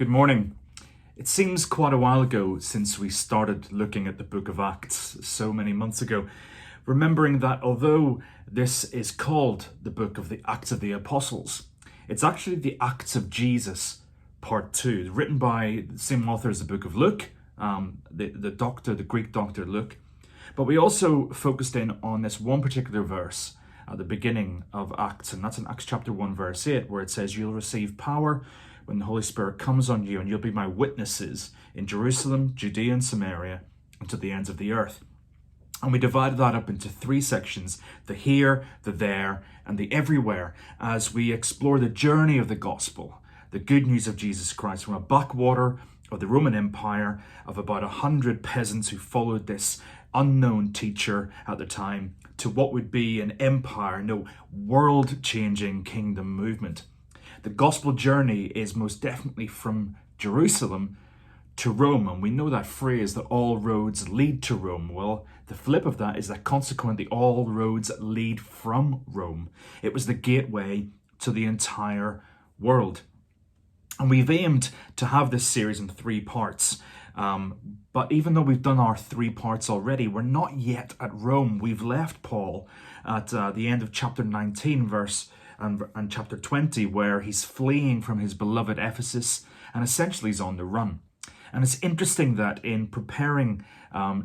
Good morning. It seems quite a while ago since we started looking at the book of Acts, so many months ago. Remembering that although this is called the book of the Acts of the Apostles, it's actually the Acts of Jesus, part 2, written by the same author as the book of Luke, the Greek doctor Luke. But we also focused in on this one particular verse at the beginning of Acts, and that's in Acts chapter 1, verse 8, where it says, "You'll receive power when the Holy Spirit comes on you, and you'll be my witnesses in Jerusalem, Judea, and Samaria, and to the ends of the earth." And we divided that up into 3 sections, the here, the there, and the everywhere, as we explore the journey of the gospel, the good news of Jesus Christ from a backwater of the Roman Empire of about 100 peasants who followed this unknown teacher at the time to what would be an empire, no, world-changing kingdom movement. The gospel journey is most definitely from Jerusalem to Rome, and we know that phrase that all roads lead to Rome. Well, the flip of that is that consequently all roads lead from Rome. It was the gateway to the entire world. And we've aimed to have this series in 3 parts. But even though we've done our 3 parts already, we're not yet at Rome. We've left Paul at the end of chapter 19, and chapter 20, where he's fleeing from his beloved Ephesus and essentially is on the run. And it's interesting that in preparing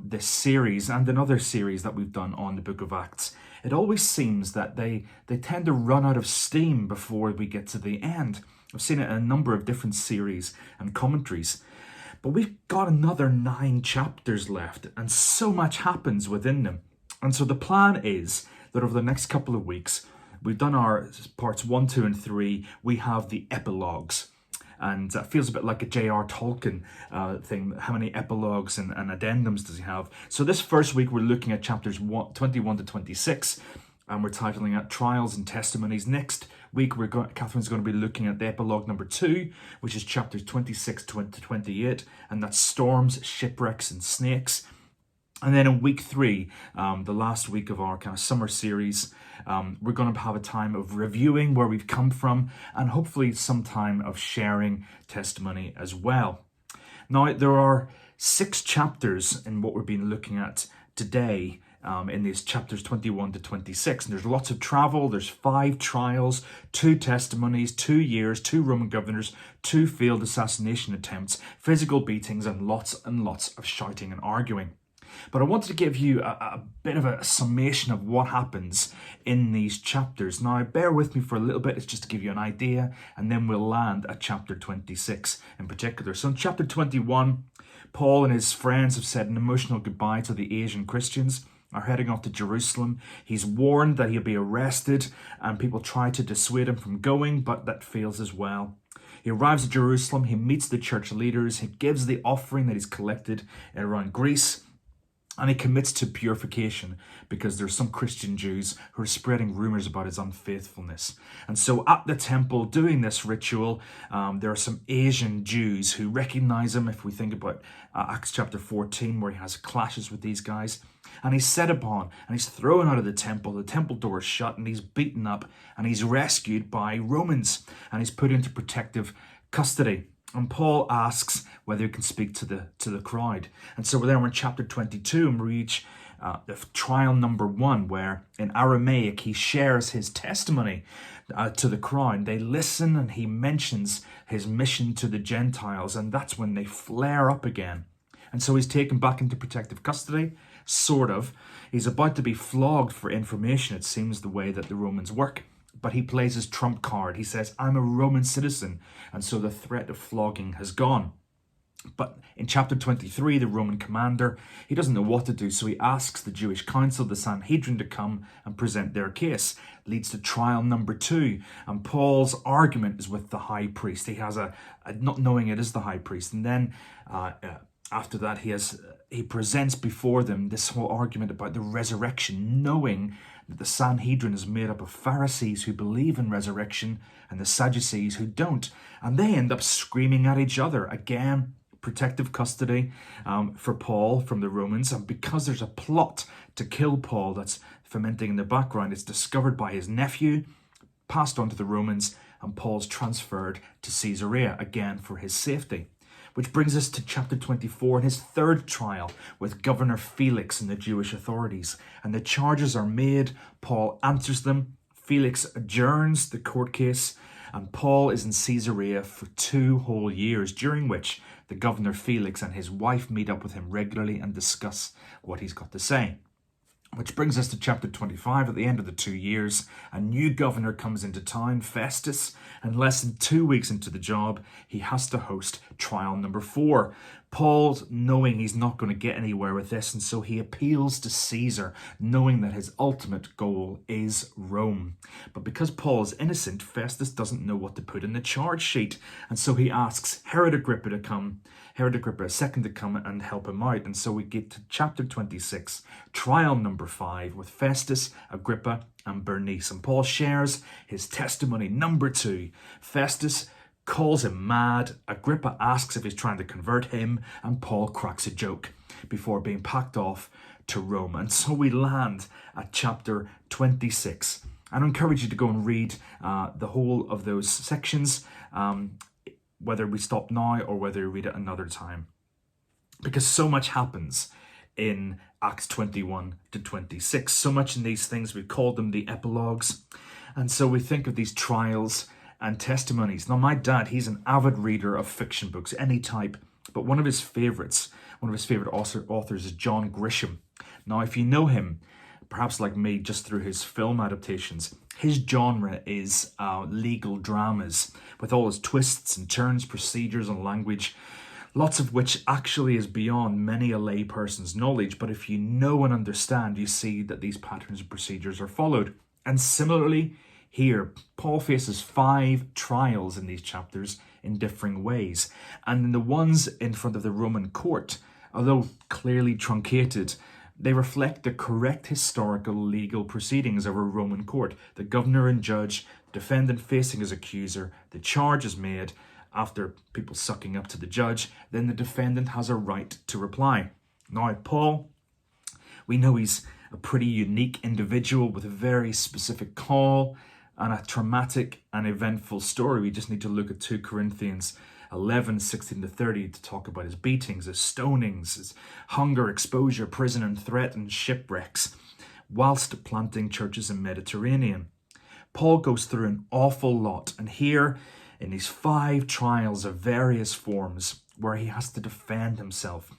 this series and another series that we've done on the book of Acts, it always seems that they tend to run out of steam before we get to the end. I've seen it in a number of different series and commentaries. But we've got another 9 chapters left, and so much happens within them. And so the plan is that over the next couple of weeks, we've done our parts 1, 2, and 3. We have the epilogues. And it feels a bit like a J.R. Tolkien thing. How many epilogues and addendums does he have? So this first week, we're looking at chapters 21 to 26. And we're titling it Trials and Testimonies. Next week, Catherine's going to be looking at the epilogue number 2, which is chapters 26 to 28. And that's Storms, Shipwrecks, and Snakes. And then in week 3, the last week of our kind of summer series, we're going to have a time of reviewing where we've come from and hopefully some time of sharing testimony as well. Now, there are 6 chapters in what we've been looking at today in these chapters 21 to 26. And there's lots of travel, there's 5 trials, 2 testimonies, 2 years, 2 Roman governors, 2 failed assassination attempts, physical beatings, and lots of shouting and arguing. But I wanted to give you a bit of a summation of what happens in these chapters. Now, bear with me for a little bit. It's just to give you an idea, and then we'll land at chapter 26 in particular. So in chapter 21, Paul and his friends have said an emotional goodbye to the Asian Christians, are heading off to Jerusalem. He's warned that he'll be arrested, and people try to dissuade him from going, but that fails as well. He arrives at Jerusalem, he meets the church leaders, he gives the offering that he's collected around Greece, and he commits to purification because there's some Christian Jews who are spreading rumors about his unfaithfulness. And so at the temple doing this ritual, there are some Asian Jews who recognize him. If we think about Acts chapter 14, where he has clashes with these guys, and he's set upon and he's thrown out of the temple door is shut, and he's beaten up, and he's rescued by Romans, and he's put into protective custody. And Paul asks whether he can speak to the crowd. And so we're in chapter 22, and we reach the trial number 1, where in Aramaic he shares his testimony to the crowd. They listen, and he mentions his mission to the Gentiles, and that's when they flare up again. And so he's taken back into protective custody, sort of. He's about to be flogged for information, it seems, the way that the Romans work. But he plays his trump card. He says, "I'm a Roman citizen." And so the threat of flogging has gone. But in chapter 23, the Roman commander, he doesn't know what to do. So he asks the Jewish council, the Sanhedrin, to come and present their case. Leads to trial number 2. And Paul's argument is with the high priest. He has a not knowing it is the high priest. And then after that, he presents before them this whole argument about the resurrection, knowing that the Sanhedrin is made up of Pharisees who believe in resurrection and the Sadducees who don't. And they end up screaming at each other. Again, protective custody for Paul from the Romans. And because there's a plot to kill Paul that's fermenting in the background, it's discovered by his nephew, passed on to the Romans, and Paul's transferred to Caesarea, again for his safety. Which brings us to chapter 24 and his third trial with Governor Felix and the Jewish authorities. And the charges are made, Paul answers them, Felix adjourns the court case, and Paul is in Caesarea for 2 whole years, during which the governor Felix and his wife meet up with him regularly and discuss what he's got to say. Which brings us to chapter 25. At the end of the 2 years, a new governor comes into town, Festus, and less than 2 weeks into the job, he has to host trial number 4. Paul's knowing he's not going to get anywhere with this, and so he appeals to Caesar, knowing that his ultimate goal is Rome. But because Paul is innocent, Festus doesn't know what to put in the charge sheet, and so he asks Herod Agrippa II to come and help him out. And so we get to chapter 26, trial number 5, with Festus, Agrippa, and Bernice. And Paul shares his testimony. Number 2, Festus calls him mad. Agrippa asks if he's trying to convert him, and Paul cracks a joke before being packed off to Rome. And so we land at chapter 26. And I encourage you to go and read the whole of those sections, whether we stop now or whether we read it another time. Because so much happens in Acts 21 to 26. So much in these things, we call them the epilogues. And so we think of these trials and testimonies. Now, my dad, he's an avid reader of fiction books, any type, but one of his favorite authors is John Grisham. Now, if you know him, perhaps like me, just through his film adaptations, his genre is legal dramas, with all his twists and turns, procedures and language, lots of which actually is beyond many a lay person's knowledge. But if you know and understand, you see that these patterns and procedures are followed. And similarly, here, Paul faces 5 trials in these chapters in differing ways. And in the ones in front of the Roman court, although clearly truncated, they reflect the correct historical legal proceedings of a Roman court. The governor and judge, defendant facing his accuser, the charge is made after people sucking up to the judge, then the defendant has a right to reply. Now, Paul, we know he's a pretty unique individual with a very specific call and a traumatic and eventful story. We just need to look at 2 Corinthians 11, 16 to 30 to talk about his beatings, his stonings, his hunger, exposure, prison and threat and shipwrecks, whilst planting churches in Mediterranean. Paul goes through an awful lot, and here in these 5 trials of various forms where he has to defend himself.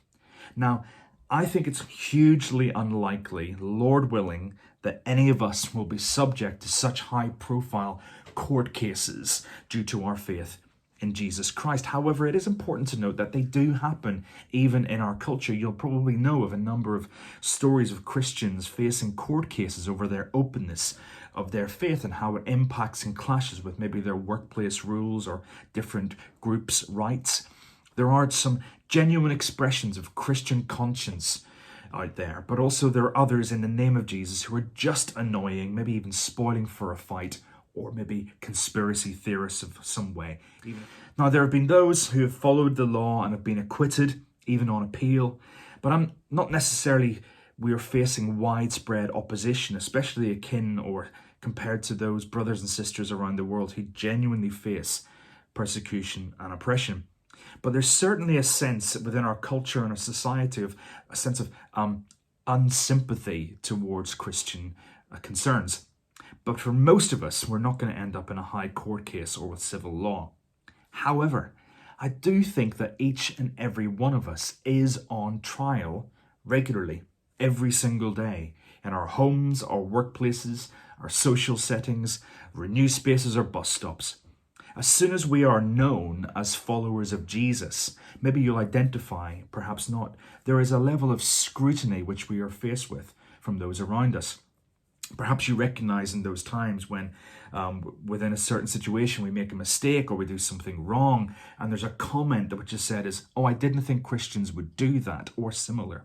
Now, I think it's hugely unlikely, Lord willing, that any of us will be subject to such high-profile court cases due to our faith in Jesus Christ. However, it is important to note that they do happen even in our culture. You'll probably know of a number of stories of Christians facing court cases over their openness of their faith and how it impacts and clashes with maybe their workplace rules or different groups' rights. There are some genuine expressions of Christian conscience out there, but also there are others in the name of Jesus who are just annoying, maybe even spoiling for a fight, or maybe conspiracy theorists of some way. Now, there have been those who have followed the law and have been acquitted, even on appeal, but I'm not necessarily we are facing widespread opposition, especially akin or compared to those brothers and sisters around the world who genuinely face persecution and oppression. But there's certainly a sense within our culture and our society of a sense of unsympathy towards Christian concerns. But for most of us, we're not going to end up in a high court case or with civil law. However, I do think that each and every one of us is on trial regularly, every single day, in our homes, our workplaces, our social settings, renew spaces or bus stops. As soon as we are known as followers of Jesus, maybe you'll identify, perhaps not, there is a level of scrutiny which we are faced with from those around us. Perhaps you recognize in those times when within a certain situation we make a mistake or we do something wrong, and there's a comment which is said as, "Oh, I didn't think Christians would do that," or similar.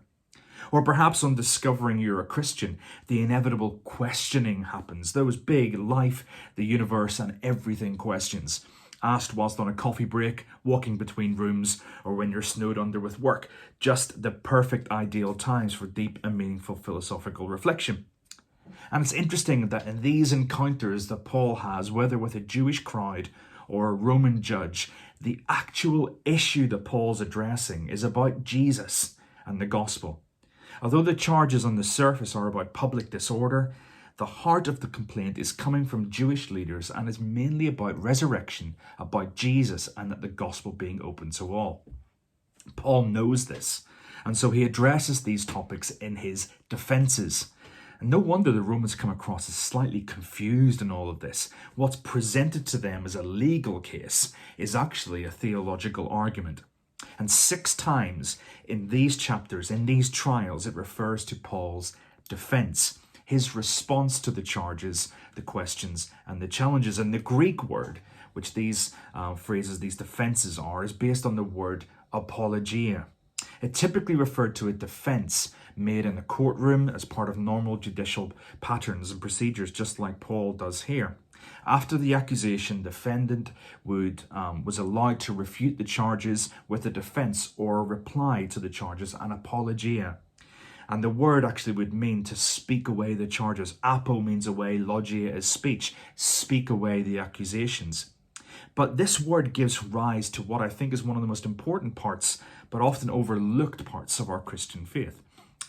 Or perhaps on discovering you're a Christian, the inevitable questioning happens. Those big life, the universe and everything questions, asked whilst on a coffee break, walking between rooms, or when you're snowed under with work. Just the perfect ideal times for deep and meaningful philosophical reflection. And it's interesting that in these encounters that Paul has, whether with a Jewish crowd or a Roman judge, the actual issue that Paul's addressing is about Jesus and the gospel. Although the charges on the surface are about public disorder, the heart of the complaint is coming from Jewish leaders and is mainly about resurrection, about Jesus, and that the gospel being open to all. Paul knows this, and so he addresses these topics in his defenses. And no wonder the Romans come across as slightly confused in all of this. What's presented to them as a legal case is actually a theological argument. And 6 times in these chapters, in these trials, it refers to Paul's defense, his response to the charges, the questions, and the challenges. And the Greek word, which these phrases, these defenses are, is based on the word apologia. It typically referred to a defense made in a courtroom as part of normal judicial patterns and procedures, just like Paul does here. After the accusation, the defendant was allowed to refute the charges with a defense or reply to the charges, an apologia. And the word actually would mean to speak away the charges. Apo means away, logia is speech. Speak away the accusations. But this word gives rise to what I think is one of the most important parts, but often overlooked parts of our Christian faith.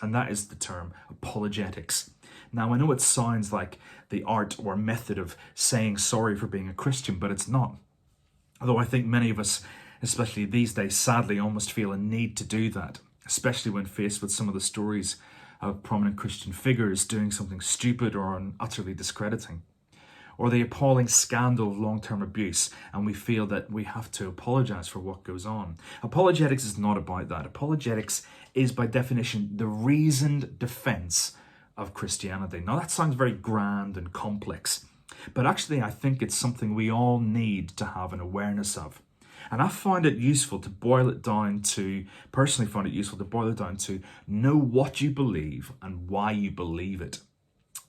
And that is the term apologetics. Now, I know it sounds like the art or method of saying sorry for being a Christian, but it's not. Although I think many of us, especially these days, sadly almost feel a need to do that, especially when faced with some of the stories of prominent Christian figures doing something stupid or utterly discrediting, or the appalling scandal of long-term abuse, and we feel that we have to apologize for what goes on. Apologetics is not about that. Apologetics is, by definition, the reasoned defense of Christianity. Now, that sounds very grand and complex, but actually I think it's something we all need to have an awareness of. And I find it useful to boil it down to, personally find it useful to boil it down to know what you believe and why you believe it.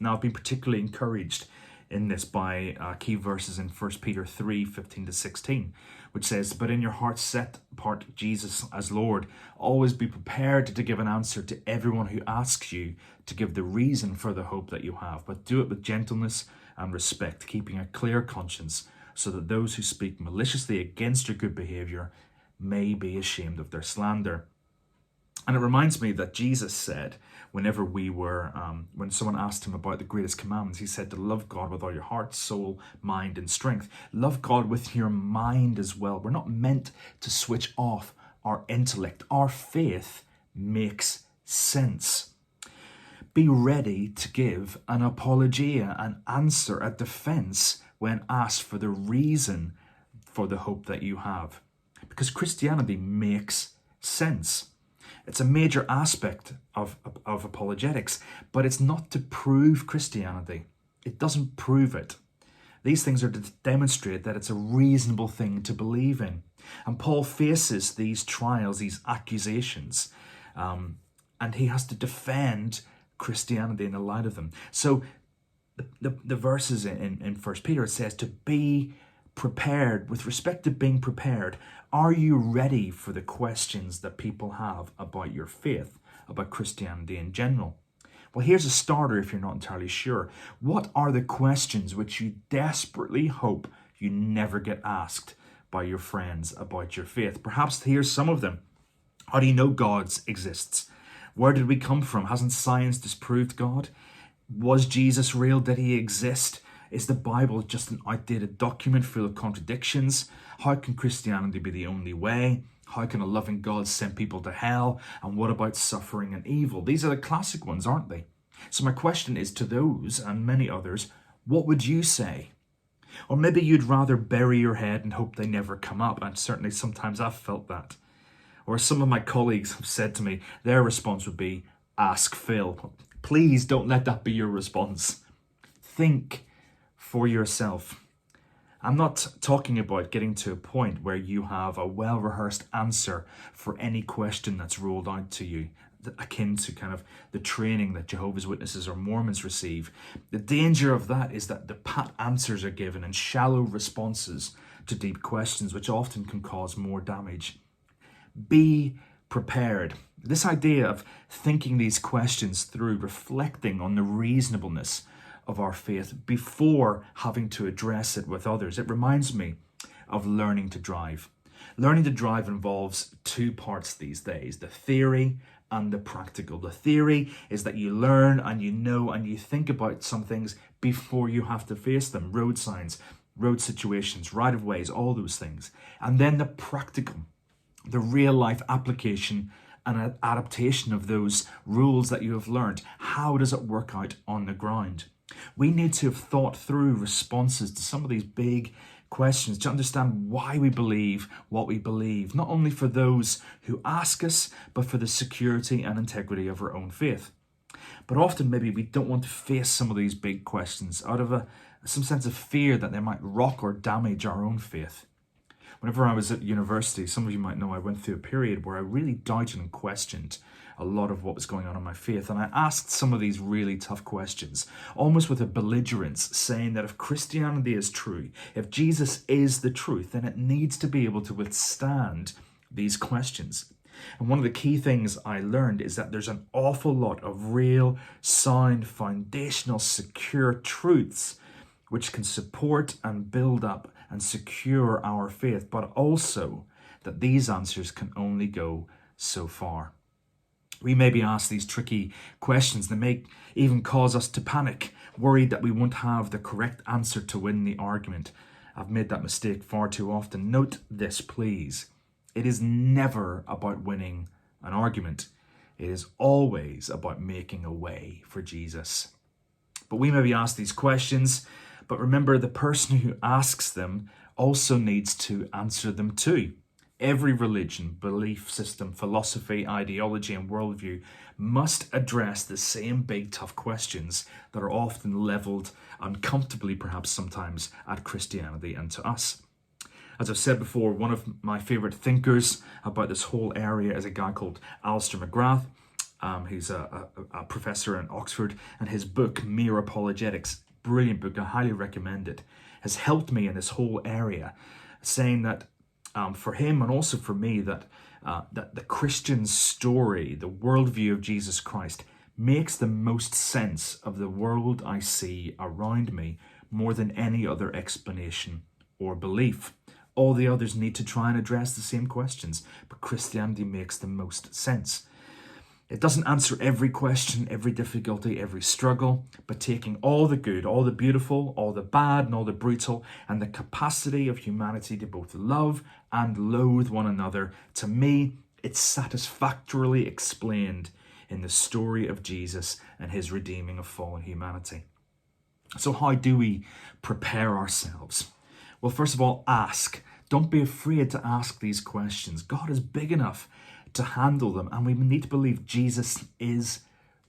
Now, I've been particularly encouraged in this by key verses in 1 Peter 3:15-16, which says, "But in your heart set apart Jesus as Lord. Always be prepared to give an answer to everyone who asks you to give the reason for the hope that you have, but do it with gentleness and respect, keeping a clear conscience, so that those who speak maliciously against your good behavior may be ashamed of their slander." And it reminds me that Jesus said, whenever when someone asked him about the greatest commandments, he said to love God with all your heart, soul, mind, and strength. Love God with your mind as well. We're not meant to switch off our intellect. Our faith makes sense. Be ready to give an apologia, an answer, a defense when asked for the reason for the hope that you have. Because Christianity makes sense. It's a major aspect of apologetics, but it's not to prove Christianity. It doesn't prove it. These things are to demonstrate that it's a reasonable thing to believe in. And Paul faces these trials, these accusations, and he has to defend Christianity in the light of them. So the verses in 1 Peter, it says to be prepared. With respect to being prepared, are you ready for the questions that people have about your faith, about Christianity in general? Well, here's a starter if you're not entirely sure. What are the questions which you desperately hope you never get asked by your friends about your faith? Perhaps here's some of them. How do you know God exists? Where did we come from? Hasn't science disproved God? Was Jesus real? Did he exist? Is the Bible just an outdated document full of contradictions? How can Christianity be the only way? How can a loving God send people to hell? And what about suffering and evil? These are the classic ones, aren't they? So my question is to those and many others, what would you say? Or maybe you'd rather bury your head and hope they never come up. And certainly sometimes I've felt that. Or some of my colleagues have said to me, their response would be, ask Phil. Please don't let that be your response. Think for yourself. I'm not talking about getting to a point where you have a well-rehearsed answer for any question that's rolled out to you, akin to kind of the training that Jehovah's Witnesses or Mormons receive. The danger of that is that the pat answers are given and shallow responses to deep questions, which often can cause more damage. Be prepared. This idea of thinking these questions through, reflecting on the reasonableness of our faith before having to address it with others. It reminds me of learning to drive. Learning to drive involves two parts these days, the theory and the practical. The theory is that you learn and you know and you think about some things before you have to face them. Road signs, road situations, right-of-ways, all those things. And then the practical, the real-life application and adaptation of those rules that you have learned. How does it work out on the ground? We need to have thought through responses to some of these big questions to understand why we believe what we believe, not only for those who ask us, but for the security and integrity of our own faith. But often maybe we don't want to face some of these big questions out of some sense of fear that they might rock or damage our own faith. Whenever I was at university, some of you might know I went through a period where I really doubted and questioned a lot of what was going on in my faith. And I asked some of these really tough questions, almost with a belligerence, saying that if Christianity is true, if Jesus is the truth, then it needs to be able to withstand these questions. And one of the key things I learned is that there's an awful lot of real, sound, foundational, secure truths which can support and build up and secure our faith, but also that these answers can only go so far. We may be asked these tricky questions that may even cause us to panic, worried that we won't have the correct answer to win the argument. I've made that mistake far too often. Note this, please. It is never about winning an argument. It is always about making a way for Jesus. But we may be asked these questions, but remember, the person who asks them also needs to answer them too. Every religion, belief system, philosophy, ideology, and worldview must address the same big, tough questions that are often leveled uncomfortably, perhaps sometimes, at Christianity and to us. As I've said before, one of my favorite thinkers about this whole area is a guy called Alistair McGrath. He's a professor in Oxford, and his book, Mere Apologetics, brilliant book, I highly recommend it, has helped me in this whole area, saying that for him and also for me, that the Christian story, the worldview of Jesus Christ, makes the most sense of the world I see around me more than any other explanation or belief. All the others need to try and address the same questions, but Christianity makes the most sense. It doesn't answer every question, every difficulty, every struggle, but taking all the good, all the beautiful, all the bad, and all the brutal, and the capacity of humanity to both love and loathe one another, to me, it's satisfactorily explained in the story of Jesus and his redeeming of fallen humanity. So how do we prepare ourselves? Well, first of all, ask. Don't be afraid to ask these questions. God is big enough to handle them, and we need to believe Jesus is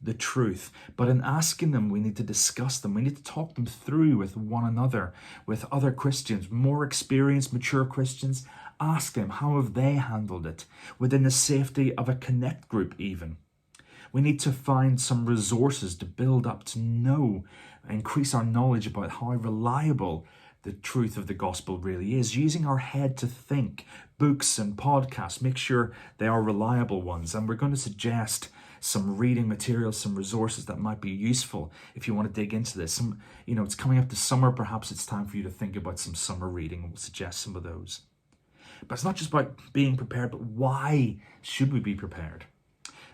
the truth. But in asking them, we need to discuss them. We need to talk them through with one another, with other Christians, more experienced, mature Christians. Ask them, how have they handled it? Within the safety of a connect group even. We need to find some resources to build up, to know, increase our knowledge about how reliable the truth of the gospel really is, using our head to think. Books and podcasts, make sure they are reliable ones. And we're going to suggest some reading materials, some resources that might be useful if you want to dig into this. It's coming up to summer. Perhaps it's time for you to think about some summer reading. We'll suggest some of those. But it's not just about being prepared, but why should we be prepared?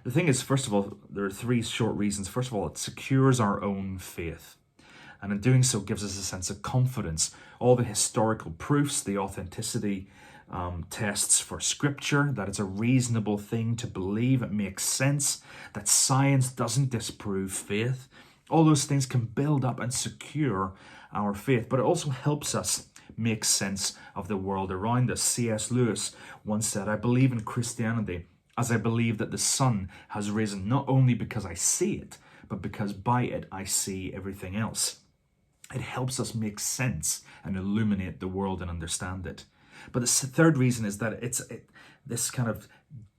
The thing is, first of all, there are three short reasons. First of all, it secures our own faith. And in doing so, gives us a sense of confidence. All the historical proofs, the authenticity tests for scripture, that it's a reasonable thing to believe, it makes sense, that science doesn't disprove faith. All those things can build up and secure our faith, but it also helps us make sense of the world around us. C.S. Lewis once said, "I believe in Christianity as I believe that the sun has risen, not only because I see it, but because by it I see everything else." It helps us make sense and illuminate the world and understand it. But the third reason is that it's this kind of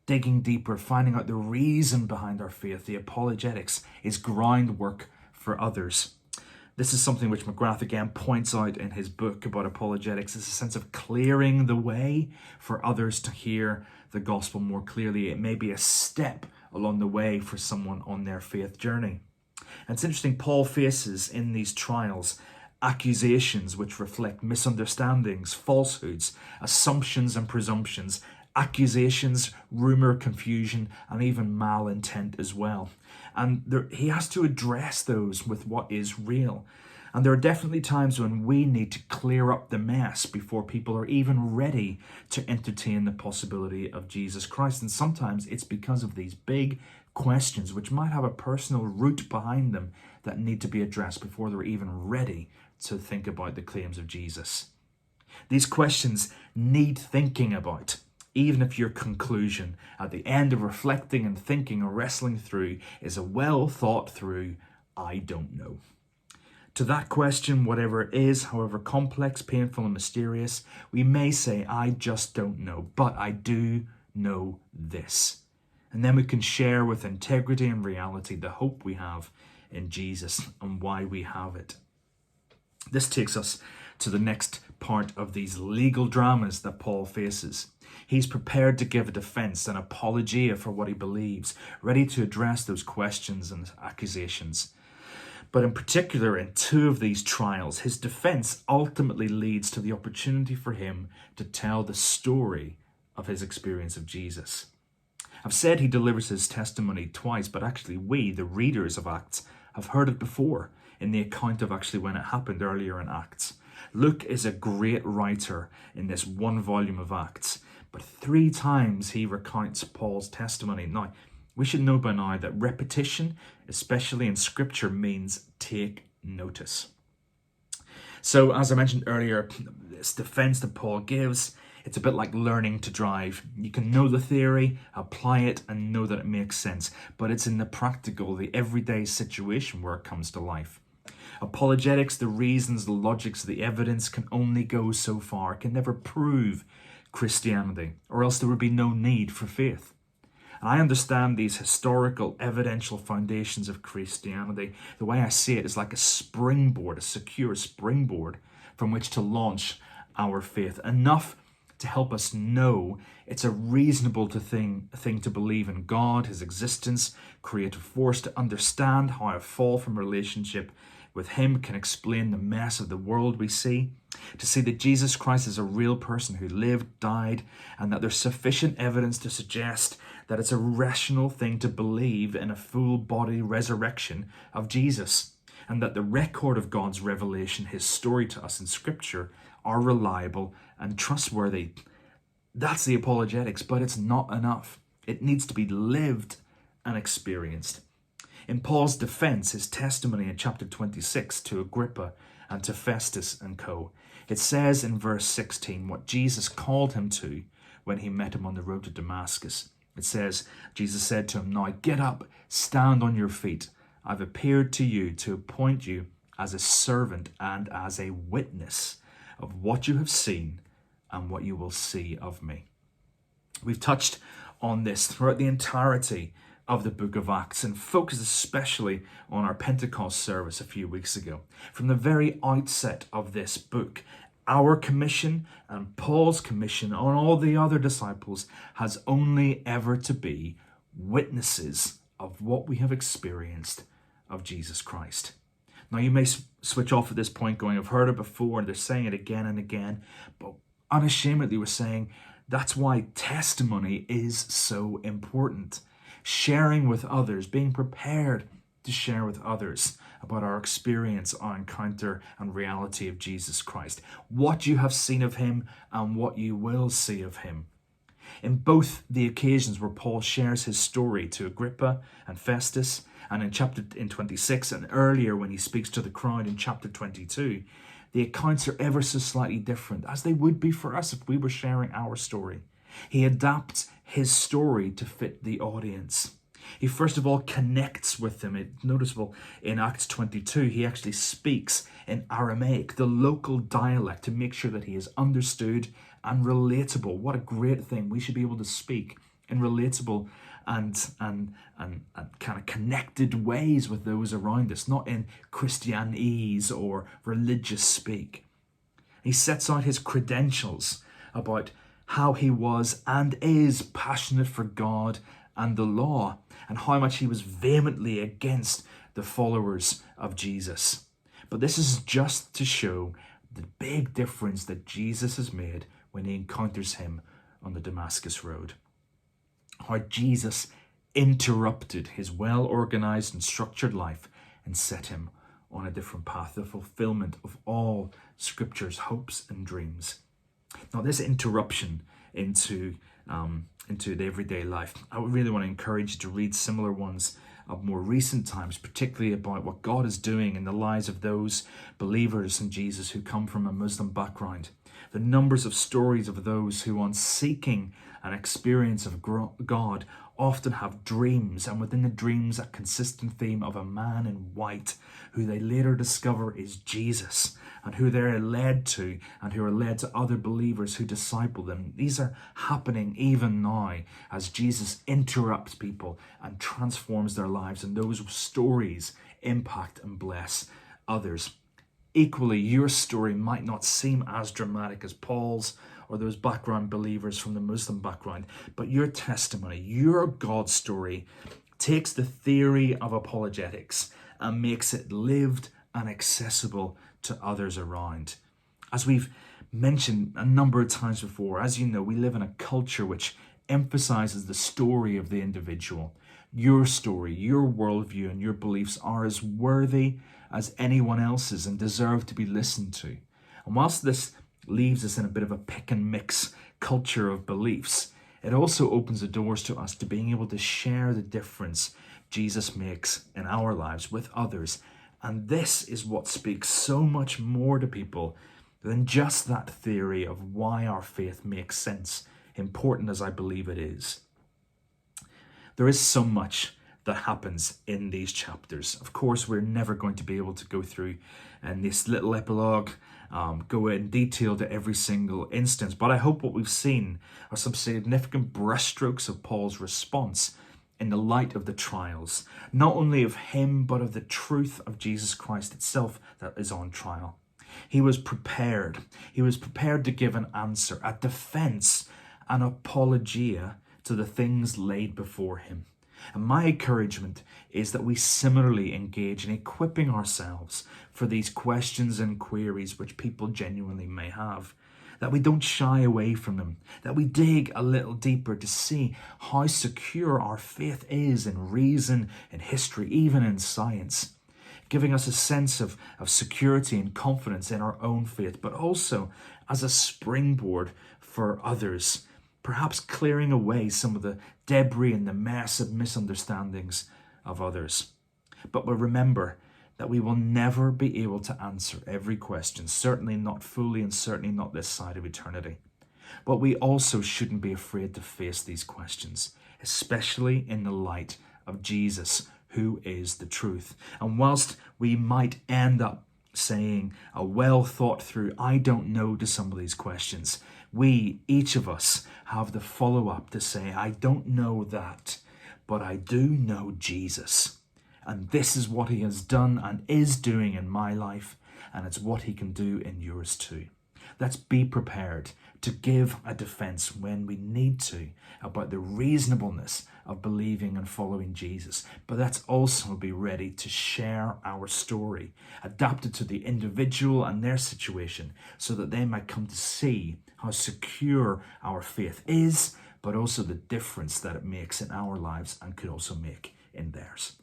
digging deeper, finding out the reason behind our faith. The apologetics is groundwork for others. This is something which McGrath again points out in his book about apologetics. It's a sense of clearing the way for others to hear the gospel more clearly. It may be a step along the way for someone on their faith journey. And it's interesting, Paul faces in these trials accusations which reflect misunderstandings, falsehoods, assumptions and presumptions, accusations, rumor, confusion, and even malintent as well. And he has to address those with what is real. And there are definitely times when we need to clear up the mess before people are even ready to entertain the possibility of Jesus Christ. And sometimes it's because of these big questions which might have a personal root behind them that need to be addressed before they're even ready to think about the claims of Jesus. These questions need thinking about, even if your conclusion at the end of reflecting and thinking or wrestling through is a well thought through, I don't know. To that question, whatever it is, however complex, painful, and mysterious, we may say, I just don't know, but I do know this. And then we can share with integrity and reality the hope we have in Jesus and why we have it. This takes us to the next part of these legal dramas that Paul faces. He's prepared to give a defense, an apologia for what he believes, ready to address those questions and accusations. But in particular, in two of these trials, his defense ultimately leads to the opportunity for him to tell the story of his experience of Jesus. I've said he delivers his testimony twice, but actually we, the readers of Acts, have heard it before in the account of actually when it happened earlier in Acts. Luke is a great writer in this one volume of Acts, but 3 times he recounts Paul's testimony. Now, we should know by now that repetition, especially in Scripture, means take notice. So, as I mentioned earlier, this defense that Paul gives, it's a bit like learning to drive. You can know the theory, apply it, and know that it makes sense. But it's in the practical, the everyday situation where it comes to life. Apologetics, the reasons, the logics, the evidence can only go so far, can never prove Christianity, or else there would be no need for faith. And I understand these historical, evidential foundations of Christianity. The way I see it is like a springboard, a secure springboard from which to launch our faith. Enough to help us know it's a reasonable thing to believe in God, his existence, creative force, to understand how a fall from relationship with him can explain the mess of the world we see, to see that Jesus Christ is a real person who lived, died, and that there's sufficient evidence to suggest that it's a rational thing to believe in a full body resurrection of Jesus, and that the record of God's revelation, his story to us in Scripture, are reliable and trustworthy. That's the apologetics, but it's not enough. It needs to be lived and experienced. In Paul's defense, his testimony in chapter 26 to Agrippa and to Festus and co., it says in verse 16 what Jesus called him to when he met him on the road to Damascus. It says, Jesus said to him, "Now get up, stand on your feet. I've appeared to you to appoint you as a servant and as a witness of what you have seen and what you will see of me." We've touched on this throughout the entirety of the book of Acts and focused especially on our Pentecost service a few weeks ago. From the very outset of this book, our commission and Paul's commission on all the other disciples has only ever to be witnesses of what we have experienced of Jesus Christ. Now, you may switch off at this point going, I've heard it before, and they're saying it again and again, but unashamedly we're saying that's why testimony is so important. Sharing with others, being prepared to share with others about our experience, our encounter and reality of Jesus Christ. What you have seen of him and what you will see of him. In both the occasions where Paul shares his story to Agrippa and Festus, and in 26 and earlier when he speaks to the crowd in chapter 22, the accounts are ever so slightly different, as they would be for us if we were sharing our story. He adapts his story to fit the audience. He first of all connects with them. It's noticeable in Acts 22, he actually speaks in Aramaic, the local dialect, to make sure that he is understood and relatable. What a great thing. We should be able to speak in relatable and kind of connected ways with those around us, not in Christianese or religious speak. He sets out his credentials about how he was and is passionate for God and the law, and how much he was vehemently against the followers of Jesus. But this is just to show the big difference that Jesus has made when he encounters him on the Damascus Road. How Jesus interrupted his well-organized and structured life and set him on a different path, the fulfillment of all Scripture's hopes and dreams. Now, this interruption into the everyday life, I would really want to encourage you to read similar ones of more recent times, particularly about what God is doing in the lives of those believers in Jesus who come from a Muslim background. The numbers of stories of those who, on seeking an experience of God, often have dreams, and within the dreams a consistent theme of a man in white who they later discover is Jesus, and who they're led to, and who are led to other believers who disciple them. These are happening even now as Jesus interrupts people and transforms their lives, and those stories impact and bless others. Equally, your story might not seem as dramatic as Paul's or those background believers from the Muslim background, but your testimony, your God story, takes the theory of apologetics and makes it lived and accessible to others around. As we've mentioned a number of times before, as you know, we live in a culture which emphasizes the story of the individual. Your story, your worldview, and your beliefs are as worthy as anyone else's and deserve to be listened to. And whilst this leaves us in a bit of a pick and mix culture of beliefs, it also opens the doors to us to being able to share the difference Jesus makes in our lives with others. And this is what speaks so much more to people than just that theory of why our faith makes sense, important as I believe it is. There is so much that happens in these chapters. Of course, we're never going to be able to go through in this little epilogue, go in detail to every single instance, but I hope what we've seen are some significant brushstrokes of Paul's response in the light of the trials, not only of him, but of the truth of Jesus Christ itself that is on trial. He was prepared. He was prepared to give an answer, a defense, an apologia to the things laid before him. And my encouragement is that we similarly engage in equipping ourselves for these questions and queries which people genuinely may have, that we don't shy away from them, that we dig a little deeper to see how secure our faith is in reason, in history, even in science, giving us a sense of security and confidence in our own faith, but also as a springboard for others, perhaps clearing away some of the debris and the mess of misunderstandings of others. But we'll remember that we will never be able to answer every question, certainly not fully and certainly not this side of eternity. But we also shouldn't be afraid to face these questions, especially in the light of Jesus, who is the truth. And whilst we might end up saying a well thought through, I don't know to some of these questions, we, each of us, have the follow-up to say, I don't know that, but I do know Jesus. And this is what he has done and is doing in my life, and it's what he can do in yours too. Let's be prepared to give a defense when we need to about the reasonableness of believing and following Jesus. But let's also be ready to share our story, adapted to the individual and their situation, so that they might come to see how secure our faith is, but also the difference that it makes in our lives and could also make in theirs.